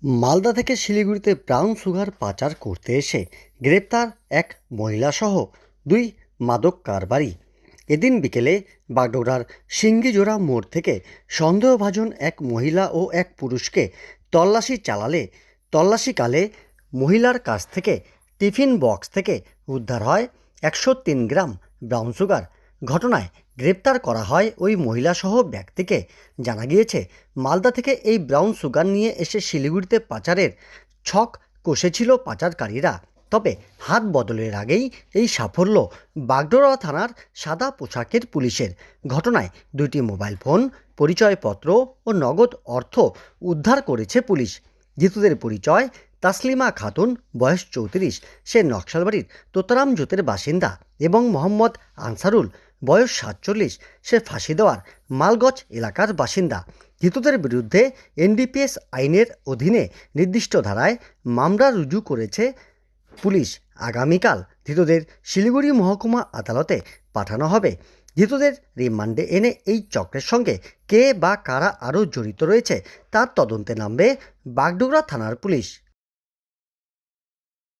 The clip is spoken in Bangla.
মালদা থেকে শিলিগুড়িতে ব্রাউন সুগার পাচার করতে এসে গ্রেপ্তার এক মহিলাসহ দুই মাদক কারবারি। এদিন বিকেলে বাগডোগরার সিঙ্গিজোড়া মোড় থেকে সন্দেহভাজন এক মহিলা ও এক পুরুষকে তল্লাশিকালে মহিলার কাছ থেকে টিফিন বক্স থেকে উদ্ধার হয় 103 গ্রাম ব্রাউন সুগার। ঘটনায় গ্রেপ্তার করা হয় ওই মহিলাসহ ব্যক্তিকে। জানা গিয়েছে, মালদা থেকে এই ব্রাউন সুগার নিয়ে এসে শিলিগুড়িতে পাচারের ছক কষেছিল পাচারকারীরা। তবে হাত বদলের আগেই এই সাফল্য বাগডোগরা থানার সাদা পোশাকের পুলিশের। ঘটনায় 2টি মোবাইল ফোন, পরিচয়পত্র ও নগদ অর্থ উদ্ধার করেছে পুলিশ। ধৃতদের পরিচয়: তাসলিমা খাতুন, বয়স 34, সে নকশালবাড়ির তোতারাম জোতের বাসিন্দা, এবং মোহাম্মদ আনসারুল, বয়স 47, সে ফাঁসি দেওয়ার মালগঞ্জ এলাকার বাসিন্দা। ধৃতদের বিরুদ্ধে এনডিপিএস আইনের অধীনে নির্দিষ্ট ধারায় মামলা রুজু করেছে পুলিশ। আগামীকাল ধৃতদের শিলিগুড়ি মহকুমা আদালতে পাঠানো হবে। ধৃতদের রিমান্ডে এনে এই চক্রের সঙ্গে কে বা কারা আরও জড়িত রয়েছে তার তদন্তে নামবে বাগডোগরা থানার পুলিশ।